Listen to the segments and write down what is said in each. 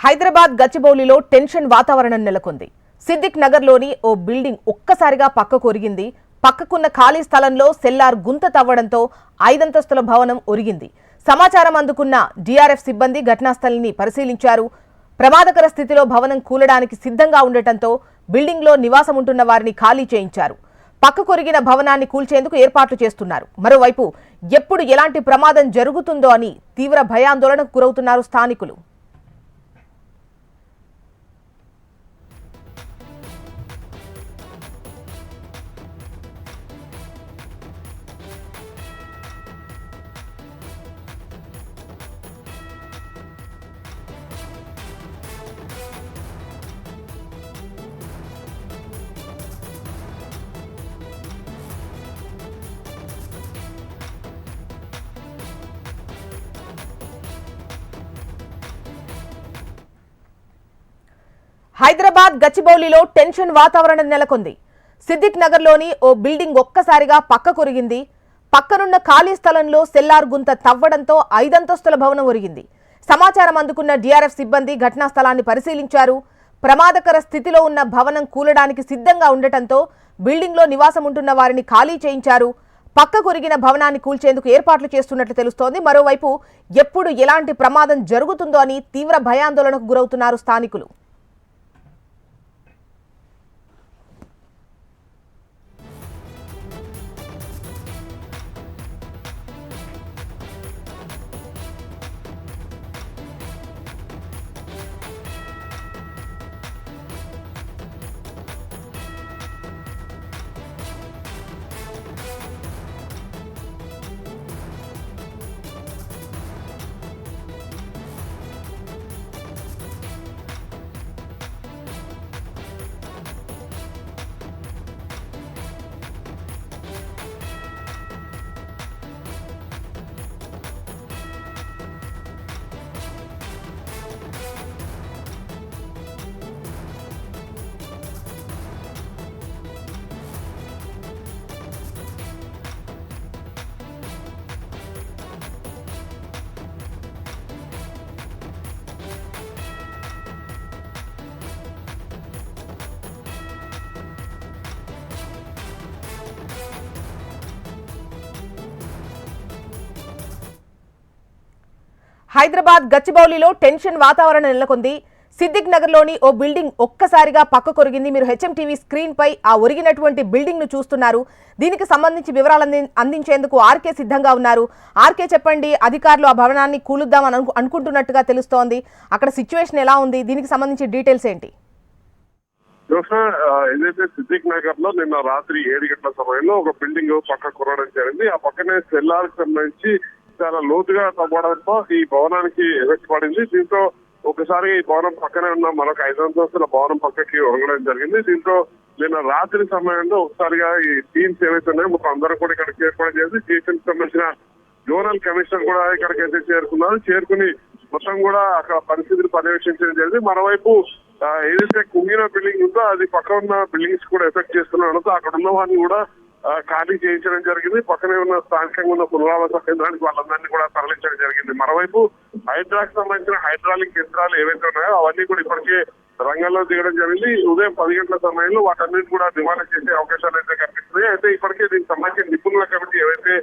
Hyderabad గచ్చిబౌలిలో tension వాతావరణం నెలకొంది. సిద్దిక్ నగర్లోని ఓ బిల్డింగ్ ఒక్కసారిగా పక్కకు ఒరిగింది. పక్కకున్న ఖాళీ స్థలంలో సెల్లార్ గుంత తవ్వడంతో 5 అంతస్తుల భవనం ఒరిగింది. సమాచారం అందుకున్న డిఆర్ఎఫ్ సిబ్బంది ఘటనాస్థలిని పరిశీలించారు. ప్రమాదకర స్థితిలో భవనం కూలడానికి సిద్ధంగా ఉండటంతో బిల్డింగ్లో నివాసం ఉంటున్న వారిని ఖాళీ చేయించారు. పక్కకొరిగిన భవనాన్ని కూల్చేందుకు ఏర్పాట్లు చేస్తున్నారు. మరోవైపు ఎప్పుడు ఎలాంటి ప్రమాదం జరుగుతుందో అని తీవ్ర భయాందోళనకు గురవుతున్నారు స్థానికులు. హైదరాబాద్ గచ్చిబౌలిలో టెన్షన్ వాతావరణం నెలకొంది. సిద్దిక్ నగర్లోని ఓ బిల్డింగ్ ఒక్కసారిగా పక్కకొరిగింది. పక్కనున్న ఖాళీ స్థలంలో సెల్లార్ గుంత తవ్వడంతో 5 అంతస్తుల భవనం ఒరిగింది. సమాచారం అందుకున్న డిఆర్ఎఫ్ సిబ్బంది ఘటనా స్థలాన్ని పరిశీలించారు. ప్రమాదకర స్థితిలో ఉన్న భవనం కూలడానికి సిద్ధంగా ఉండటంతో బిల్డింగ్లో నివాసం ఉంటున్న వారిని ఖాళీ చేయించారు. పక్కకొరిగిన భవనాన్ని కూల్చేందుకు ఏర్పాట్లు చేస్తున్నట్లు తెలుస్తోంది. మరోవైపు ఎప్పుడు ఎలాంటి ప్రమాదం జరుగుతుందో అని తీవ్ర భయాందోళనకు గురవుతున్నారు స్థానికులు. హైదరాబాద్ గచ్చిబౌలిలో టెన్షన్ వాతావరణం నెలకొంది. సిద్దిక్ నగర్లోని ఓ బిల్డింగ్ ఒక్కసారిగా పక్కకొరిగింది. మీరు హెచ్ఎంటీవీ స్క్రీన్ పై ఆ ఒరిగినటువంటి బిల్డింగ్ ను చూస్తున్నారు. దీనికి సంబంధించి వివరాలు అందించేందుకు ఆర్కే సిద్ధంగా ఉన్నారు. ఆర్కే, చెప్పండి, అధికారులు ఆ భవనాన్ని కూలుద్దామని అనుకుంటున్నట్టుగా తెలుస్తోంది. అక్కడ సిచ్యువేషన్ ఎలా ఉంది? దీనికి సంబంధించి డీటెయిల్స్ ఏంటి? ఏదైతే సిద్దిక్ నగర్ లో నిన్న రాత్రి 7 గంటల సమయంలో ఒక బిల్డింగ్ పక్క కొరవడం జరిగింది. ఆ పక్కనే సెల్లార్ సంబంధించి చాలా లోతుగా తవ్వడంతో ఈ భవనానికి ఎఫెక్ట్ పడింది. దీంతో ఒకసారి ఈ భవనం పక్కనే ఉన్న మరొక 5 అంతస్తుల భవనం పక్కకి ఒరగడం జరిగింది. దీంతో నిన్న రాత్రి సమయంలో ఒకసారిగా ఈ టీమ్స్ ఏవైతే ఉన్నాయో మొత్తం అందరూ కూడా ఇక్కడికి ఏర్పాటు చేసి టీమ్స్ సంబంధించిన జోనల్ కమిషనర్ కూడా ఇక్కడికి అయితే చేరుకుని మొత్తం కూడా అక్కడ పరిస్థితిని పర్యవేక్షించడం జరిగింది. మరోవైపు ఏదైతే కుంగిన బిల్డింగ్ ఉందో అది పక్క ఉన్న బిల్డింగ్స్ కూడా ఎఫెక్ట్ చేస్తున్నాడంతో అక్కడ ఉన్న వారిని కూడా ఖాళీ చేయించడం జరిగింది. పక్కనే ఉన్న స్థానికంగా ఉన్న పునరావాస కేంద్రానికి వాళ్ళందరినీ కూడా తరలించడం జరిగింది. మరోవైపు హైడ్రాకి సంబంధించిన హైడ్రాలిక్ యంత్రాలు ఏవైతే ఉన్నాయో అవన్నీ కూడా ఇప్పటికే రంగంలో దిగడం జరిగింది. ఉదయం 10 గంటల సమయంలో వాటన్నిటి కూడా నివారణ చేసే అవకాశాలు అయితే కనిపిస్తున్నాయి. అయితే ఇప్పటికే దీనికి సంబంధించిన నిపుణుల కమిటీ ఏవైతే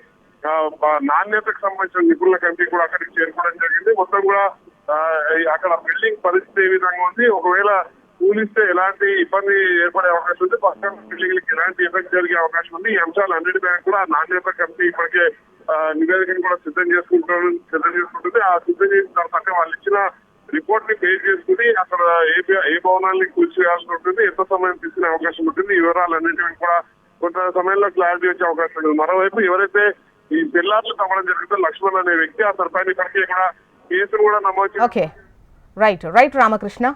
నాణ్యతకు సంబంధించిన నిపుణుల కమిటీ కూడా అక్కడికి చేరుకోవడం జరిగింది. మొత్తం కూడా అక్కడ బిల్డింగ్ పరిస్థితి ఏ విధంగా ఉంది, ఒకవేళ కూలిస్తే ఎలాంటి ఇబ్బంది ఏర్పడే అవకాశం ఉంది, పక్కన బిల్డింగ్లకి ఎలాంటి ఎఫెక్ట్ జరిగే అవకాశం ఉంది, ఈ అంశాలు అన్నిటిపై కూడా నాణ్యత కమిటీ ఇప్పటికే నివేదికను కూడా సిద్ధం చేసుకుంటుంది. ఆ సిద్ధం చేసిన తర్వాత వాళ్ళు ఇచ్చిన రిపోర్ట్ ని బేస్ చేసుకుని అక్కడ ఏ భవనాన్ని కూల్చివేయాల్సి ఉంటుంది, ఎంత సమయం తీసుకునే అవకాశం ఉంటుంది, ఈ వివరాలన్నింటినీ కూడా కొంత సమయంలో క్లారిటీ వచ్చే అవకాశం ఉంటుంది. మరోవైపు ఎవరైతే ఈ సెల్లార్లు తవ్వడం జరుగుతుందో లక్ష్మణ్ అనే వ్యక్తి, ఆ సర్పంచ్ ఇప్పటికే కూడా కేసును కూడా నమోదు. రైట్ రామకృష్ణ.